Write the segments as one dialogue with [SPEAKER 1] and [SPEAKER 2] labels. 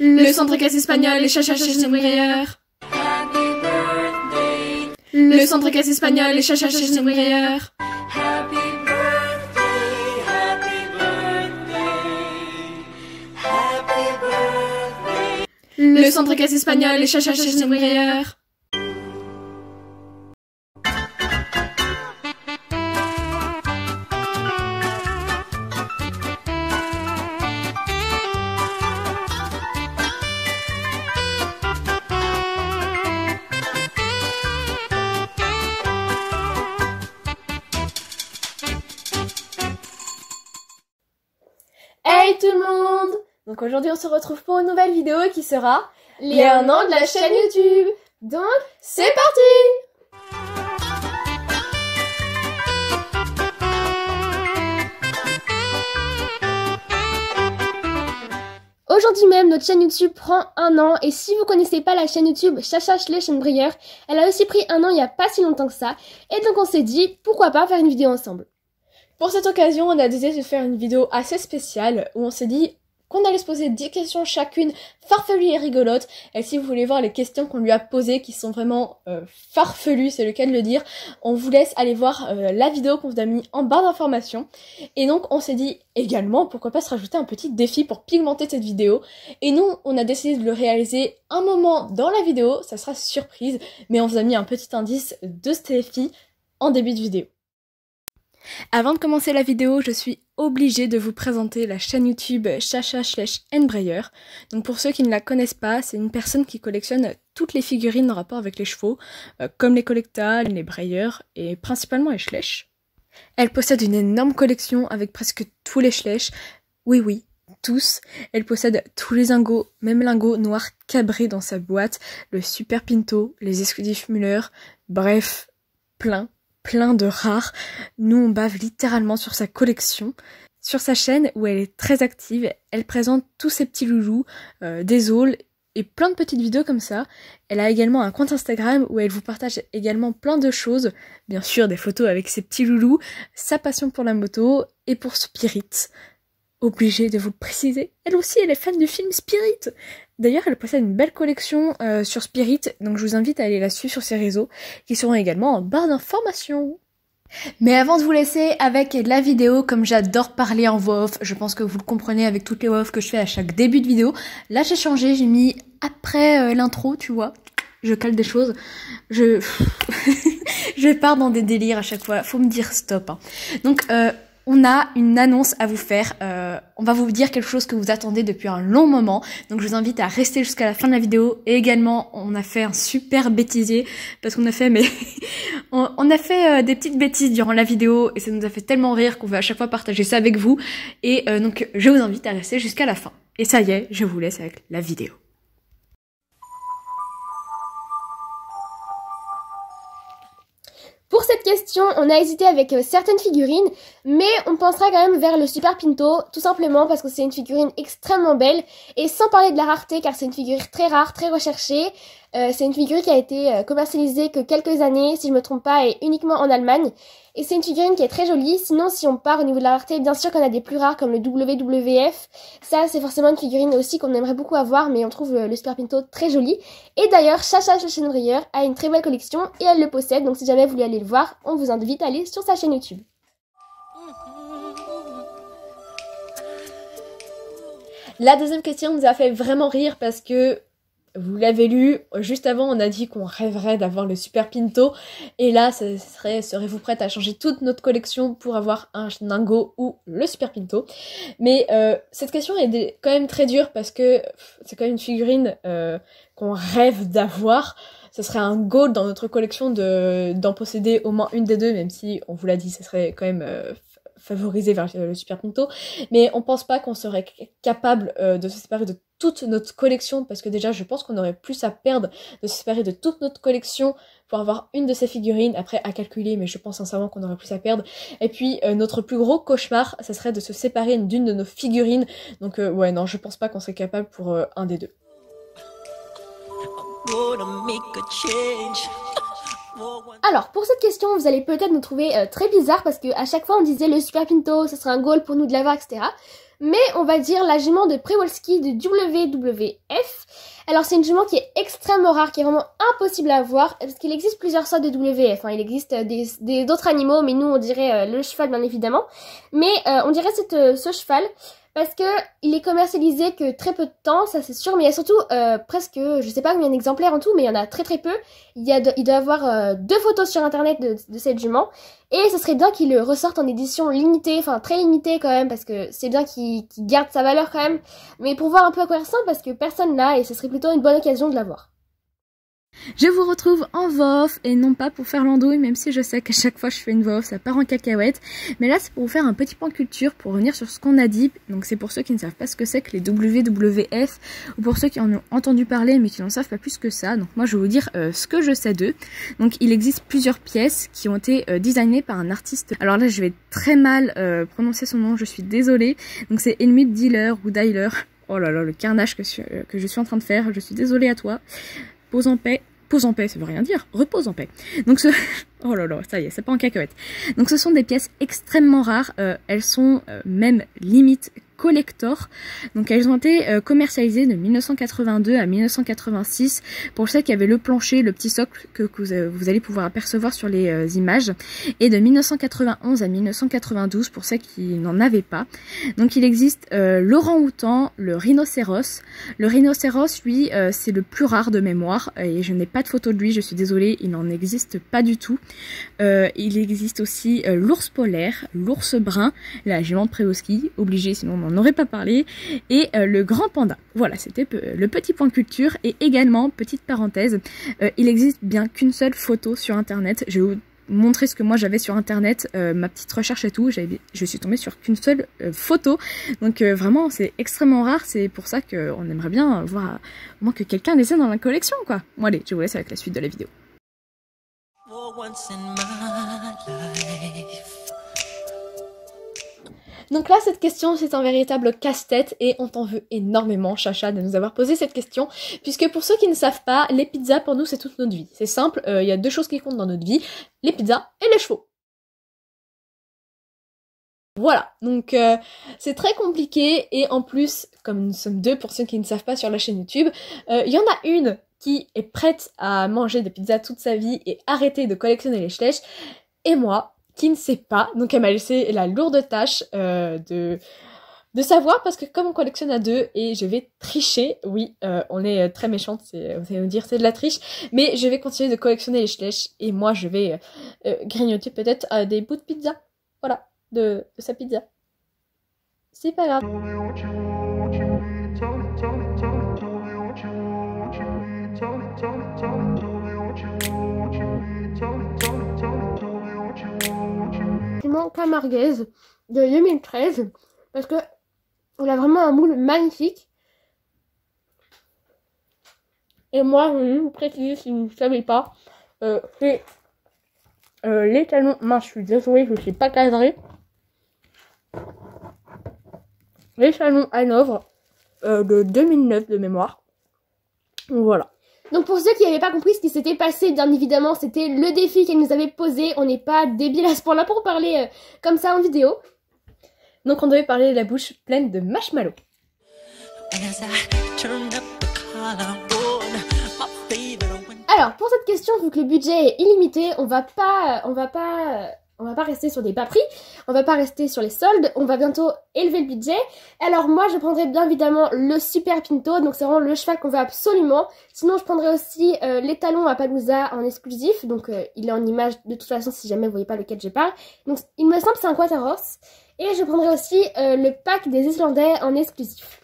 [SPEAKER 1] Le centre casse espagnol et chacha chébrière. Le centre casse espagnol et chacha chébrière. Le centre casse espagnol et chacha chébrière.
[SPEAKER 2] Hey tout le monde! Donc aujourd'hui on se retrouve pour une nouvelle vidéo qui sera les 1 an de la chaîne YouTube. Donc c'est parti! Aujourd'hui même notre chaîne YouTube prend 1 an et si vous connaissez pas la chaîne YouTube Chacha Chébrière, elle a aussi pris 1 an il y a pas si longtemps que ça et donc on s'est dit pourquoi pas faire une vidéo ensemble. Pour cette occasion, on a décidé de faire une vidéo assez spéciale où on s'est dit qu'on allait se poser 10 questions chacune farfelues et rigolotes. Et si vous voulez voir les questions qu'on lui a posées qui sont vraiment farfelues, c'est le cas de le dire, on vous laisse aller voir la vidéo qu'on vous a mis en barre d'informations. Et donc on s'est dit également pourquoi pas se rajouter un petit défi pour pigmenter cette vidéo. Et nous, on a décidé de le réaliser un moment dans la vidéo, ça sera surprise, mais on vous a mis un petit indice de ce défi en début de vidéo. Avant de commencer la vidéo, je suis obligée de vous présenter la chaîne YouTube Chacha/Breyer. Donc pour ceux qui ne la connaissent pas, c'est une personne qui collectionne toutes les figurines en rapport avec les chevaux, comme les Collecta, les Breyer et principalement les Schlech. Elle possède une énorme collection avec presque tous les Schlech, oui, tous. Elle possède tous les lingots, même lingots noirs cabrés dans sa boîte, le Super Pinto, les Escudif Müller, bref, plein de rares. Nous on bave littéralement sur sa collection. Sur sa chaîne où elle est très active, elle présente tous ses petits loulous, des hauls et plein de petites vidéos comme ça. Elle a également un compte Instagram où elle vous partage également plein de choses, bien sûr des photos avec ses petits loulous, sa passion pour la moto et pour Spirit. Obligée de vous le préciser, elle aussi elle est fan du film Spirit. D'ailleurs elle possède une belle collection sur Spirit, donc je vous invite à aller la suivre sur ses réseaux, qui seront également en barre d'informations. Mais avant de vous laisser avec la vidéo, comme j'adore parler en voix off, je pense que vous le comprenez avec toutes les voix off que je fais à chaque début de vidéo, là j'ai changé, j'ai mis après l'intro, tu vois, je cale des choses, je pars dans des délires à chaque fois, faut me dire stop. Hein. Donc on a une annonce à vous faire, on va vous dire quelque chose que vous attendez depuis un long moment, donc je vous invite à rester jusqu'à la fin de la vidéo, et également on a fait un super bêtisier, parce qu'on a fait on a fait des petites bêtises durant la vidéo, et ça nous a fait tellement rire qu'on veut à chaque fois partager ça avec vous, et donc je vous invite à rester jusqu'à la fin. Et ça y est, je vous laisse avec la vidéo. Pour cette question, on a hésité avec certaines figurines, mais on pensera quand même vers le Super Pinto, tout simplement parce que c'est une figurine extrêmement belle, et sans parler de la rareté, car c'est une figurine très rare, très recherchée. C'est une figurine qui a été commercialisée que quelques années, si je me trompe pas, et uniquement en Allemagne. Et c'est une figurine qui est très jolie. Sinon, si on part au niveau de la rareté, bien sûr qu'on a des plus rares comme le WWF. Ça, c'est forcément une figurine aussi qu'on aimerait beaucoup avoir, mais on trouve le Super Pinto très joli. Et d'ailleurs, Chacha Chébrière a une très belle collection et elle le possède. Donc si jamais vous voulez aller le voir, on vous invite à aller sur sa chaîne YouTube. La deuxième question nous a fait vraiment rire parce que vous l'avez lu, juste avant on a dit qu'on rêverait d'avoir le Super Pinto, et là serez-vous prête à changer toute notre collection pour avoir un Ningo ou le Super Pinto? Mais cette question est quand même très dure parce que c'est quand même une figurine qu'on rêve d'avoir. Ce serait un goal dans notre collection d'en posséder au moins une des deux, même si on vous l'a dit, ce serait quand même favorisé vers le Super Pinto, mais on pense pas qu'on serait capable de se séparer de toute notre collection, parce que déjà je pense qu'on aurait plus à perdre de se séparer de toute notre collection pour avoir une de ces figurines, après à calculer, mais je pense sincèrement qu'on aurait plus à perdre. Et puis notre plus gros cauchemar, ça serait de se séparer d'une de nos figurines, donc ouais non, je pense pas qu'on serait capable pour un des deux. Alors, pour cette question, vous allez peut-être nous trouver très bizarre parce que à chaque fois on disait le Super Pinto, ce serait un goal pour nous de l'avoir, etc. Mais on va dire la jument de Przewalski de WWF. Alors c'est une jument qui est extrêmement rare, qui est vraiment impossible à avoir, parce qu'il existe plusieurs sortes de WF. Il existe d'autres animaux, mais nous on dirait le cheval bien évidemment. Mais on dirait ce cheval, parce que il est commercialisé que très peu de temps, ça c'est sûr, mais il y a surtout presque, je sais pas combien d'exemplaires en tout, mais il y en a très très peu. Il doit y avoir 2 photos sur internet de cette jument, et ce serait bien qu'il le ressorte en édition limitée, enfin très limitée quand même, parce que c'est bien qu'il garde sa valeur quand même, mais pour voir un peu à quoi il ressemble, parce que personne l'a, et ce serait plutôt une bonne occasion de l'avoir.
[SPEAKER 3] Je vous retrouve en voix off et non pas pour faire l'andouille, même si je sais qu'à chaque fois je fais une voix off, ça part en cacahuète. Mais là c'est pour vous faire un petit point culture, pour revenir sur ce qu'on a dit. Donc c'est pour ceux qui ne savent pas ce que c'est que les WWF, ou pour ceux qui en ont entendu parler mais qui n'en savent pas plus que ça. Donc moi je vais vous dire ce que je sais d'eux. Donc il existe plusieurs pièces qui ont été designées par un artiste. Alors là je vais très mal prononcer son nom, je suis désolée. Donc c'est Helmut Diller ou Dyler. Oh là là, le carnage que je suis en train de faire, je suis désolée à toi. Pose en paix, ça veut rien dire, repose en paix. Donc oh là là, ça y est, c'est pas en cacahuète. Donc ce sont des pièces extrêmement rares, elles sont même limite collector. Donc elles ont été commercialisées de 1982 à 1986 pour celles qui avaient le plancher, le petit socle que vous allez pouvoir apercevoir sur les images, et de 1991 à 1992 pour celles qui n'en avaient pas. Donc il existe l'orang-outan, le rhinocéros. Le rhinocéros, lui, c'est le plus rare de mémoire, et je n'ai pas de photo de lui, je suis désolée, il n'en existe pas du tout. Il existe aussi l'ours polaire, l'ours brun, la jument de Przewalski, obligé sinon on n'en aurait pas parlé, et le grand panda. Voilà, c'était le petit point culture. Et également, petite parenthèse, il existe bien qu'une seule photo sur internet. Je vais vous montrer ce que moi j'avais sur internet, ma petite recherche et tout, je suis tombée sur qu'une seule photo, donc vraiment c'est extrêmement rare, c'est pour ça qu'on aimerait bien voir au moins que quelqu'un les ait dans la collection quoi. Bon allez, je vous laisse avec la suite de la vidéo.
[SPEAKER 2] Donc là, cette question, c'est un véritable casse-tête et on t'en veut énormément, Chacha, de nous avoir posé cette question, puisque pour ceux qui ne savent pas, les pizzas, pour nous, c'est toute notre vie. C'est simple, il y a 2 choses qui comptent dans notre vie, les pizzas et les chevaux. Voilà, donc c'est très compliqué, et en plus, comme nous sommes 2 pour ceux qui ne savent pas sur la chaîne YouTube, il y en a une qui est prête à manger des pizzas toute sa vie et arrêter de collectionner les schlèches, et moi, qui ne sait pas, donc elle m'a laissé la lourde tâche de savoir, parce que comme on collectionne à 2 et je vais tricher, oui, on est très méchante, vous allez me dire c'est de la triche, mais je vais continuer de collectionner les schlèches, et moi je vais grignoter peut-être des bouts de pizza, voilà, de sa pizza. C'est pas grave. Camarguez de 2013, parce que elle a vraiment un moule magnifique. Et moi, je vous précise, si vous ne savez pas, c'est les talons. Mince, je suis désolée, je ne suis pas cadrée. Les talons Hanovre de 2009 de mémoire. Voilà. Donc pour ceux qui n'avaient pas compris ce qui s'était passé, bien évidemment, c'était le défi qu'elle nous avait posé. On n'est pas débile à ce point-là pour parler comme ça en vidéo. Donc on devait parler de la bouche pleine de marshmallows. Alors pour cette question, vu que le budget est illimité, on va pas rester sur des bas prix, on va pas rester sur les soldes, on va bientôt élever le budget. Alors moi je prendrai bien évidemment le Super Pinto, donc c'est vraiment le cheval qu'on veut absolument. Sinon je prendrai aussi les talons à Palooza en exclusif, donc il est en image de toute façon si jamais vous voyez pas lequel je parle. Donc il me semble que c'est un Quaterhorse. Et je prendrai aussi le pack des Islandais en exclusif.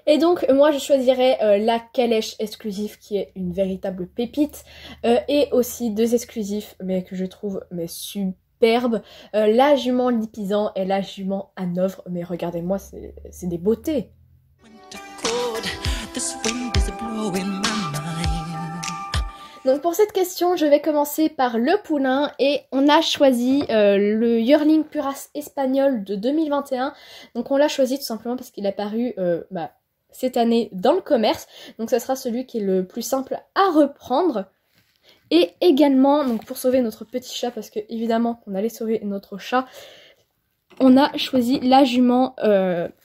[SPEAKER 2] Et donc moi je choisirais la calèche exclusive qui est une véritable pépite, et aussi 2 exclusifs mais que je trouve superbes, la jument Lipizzan et la jument Hanovre, mais regardez-moi, c'est des beautés. Donc pour cette question, je vais commencer par le poulain, et on a choisi le Yearling pure race espagnol de 2021. Donc on l'a choisi tout simplement parce qu'il est apparu cette année dans le commerce. Donc ça sera celui qui est le plus simple à reprendre. Et également, donc pour sauver notre petit chat, parce que évidemment on allait sauver notre chat, on a choisi la jument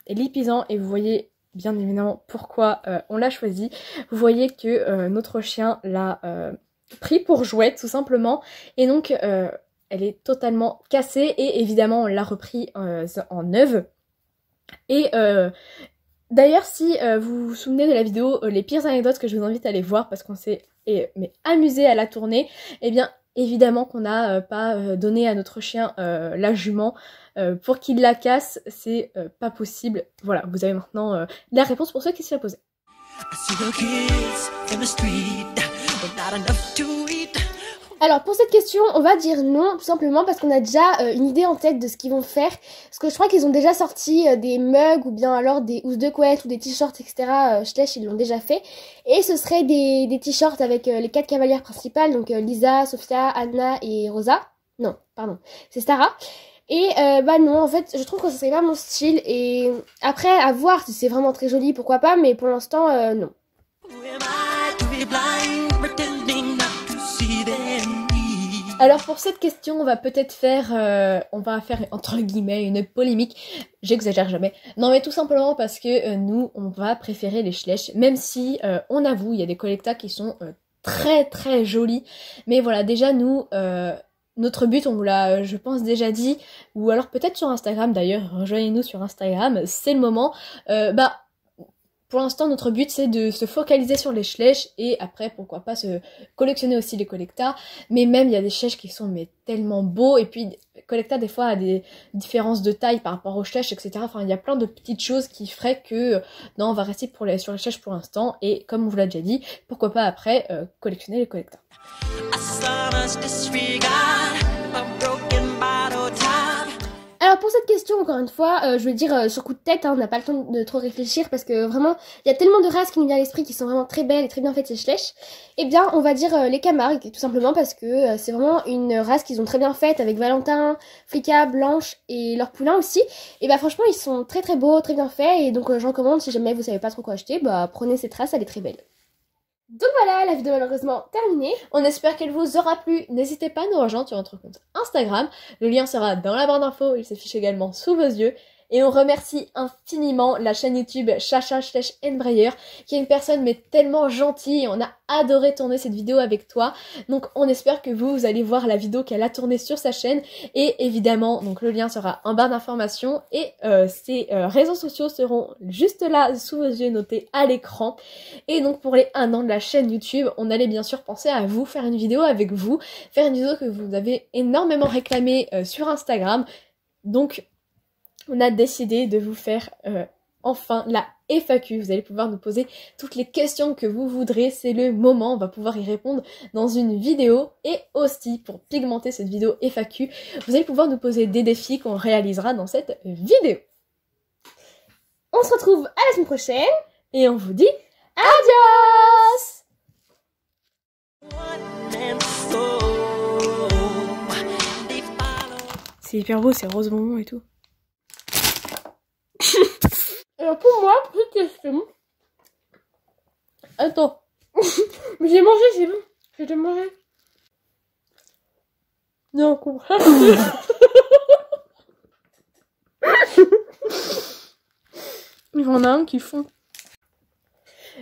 [SPEAKER 2] Lipizzan et vous voyez bien évidemment pourquoi on l'a choisi. Vous voyez que notre chien l'a pris pour jouet tout simplement et donc elle est totalement cassée et évidemment on l'a repris en neuve. Et d'ailleurs si vous vous souvenez de la vidéo les pires anecdotes que je vous invite à aller voir parce qu'on s'est amusé à la tourner, et bien évidemment qu'on n'a pas donné à notre chien la jument pour qu'il la casse, c'est pas possible. Voilà, vous avez maintenant la réponse pour ceux qui se la posaient. Alors pour cette question, on va dire non, tout simplement parce qu'on a déjà une idée en tête de ce qu'ils vont faire. Parce que je crois qu'ils ont déjà sorti des mugs ou bien alors des housses de couette ou des t-shirts, etc. Schleich, ils l'ont déjà fait. Et ce serait des t-shirts avec les 4 cavalières principales, donc Lisa, Sofia, Anna et Rosa. Non, pardon, c'est Stara. Et bah non, en fait, je trouve que ce serait pas mon style. Et après, à voir si c'est vraiment très joli, pourquoi pas, mais pour l'instant, non. Alors pour cette question, on va peut-être faire, entre guillemets une polémique. J'exagère jamais. Non mais tout simplement parce que nous, on va préférer les Schleich, même si on avoue, il y a des collectas qui sont très très jolis. Mais voilà, déjà nous, notre but, on vous l'a, je pense, déjà dit, ou alors peut-être sur Instagram d'ailleurs. Rejoignez-nous sur Instagram, c'est le moment. Pour l'instant, notre but, c'est de se focaliser sur les Schleich et après, pourquoi pas, se collectionner aussi les collectas. Mais même, il y a des Schleich qui sont tellement beaux. Et puis, collecta, des fois, a des différences de taille par rapport aux Schleich, etc. Enfin, il y a plein de petites choses qui feraient que, non, on va rester sur les Schleich pour l'instant. Et comme on vous l'a déjà dit, pourquoi pas après, collectionner les collectas. Alors pour cette question, encore une fois, je vais dire sur coup de tête, hein, on n'a pas le temps de trop réfléchir parce que vraiment, il y a tellement de races qui nous viennent à l'esprit qui sont vraiment très belles et très bien faites ces Schleich. Eh bien, on va dire les Camargues, tout simplement parce que c'est vraiment une race qu'ils ont très bien faite avec Valentin, Frika, Blanche et leur poulain aussi. Et bah franchement, ils sont très très beaux, très bien faits et donc j'en recommande si jamais vous savez pas trop quoi acheter, bah prenez cette race, elle est très belle. Donc voilà, la vidéo est malheureusement terminée. On espère qu'elle vous aura plu. N'hésitez pas à nous rejoindre sur notre compte Instagram. Le lien sera dans la barre d'infos, il s'affiche également sous vos yeux. Et on remercie infiniment la chaîne YouTube Chacha Schleich Breyer, qui est une personne mais tellement gentille et on a adoré tourner cette vidéo avec toi. Donc on espère que vous allez voir la vidéo qu'elle a tournée sur sa chaîne. Et évidemment, donc le lien sera en barre d'informations et ses réseaux sociaux seront juste là sous vos yeux notés à l'écran. Et donc pour les 1 an de la chaîne YouTube, on allait bien sûr penser à vous, faire une vidéo avec vous, faire une vidéo que vous avez énormément réclamée sur Instagram. Donc on a décidé de vous faire enfin la FAQ. Vous allez pouvoir nous poser toutes les questions que vous voudrez. C'est le moment, on va pouvoir y répondre dans une vidéo. Et aussi, pour pigmenter cette vidéo FAQ, vous allez pouvoir nous poser des défis qu'on réalisera dans cette vidéo. On se retrouve à la semaine prochaine. Et on vous dit adios! C'est hyper beau, c'est rose bonbon et tout. Alors pour moi, pour cette question... Attends. Mais j'ai mangé, c'est bon. J'ai déjà mangé. Non, comprends. Il y en a un qui fond.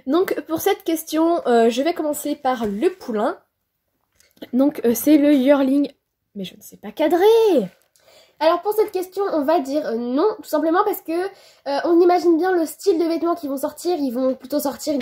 [SPEAKER 2] Donc pour cette question, je vais commencer par le poulain. Donc c'est le yearling. Mais je ne sais pas cadrer. Alors pour cette question, on va dire non, tout simplement parce que on imagine bien le style de vêtements qui vont sortir. Ils vont plutôt sortir...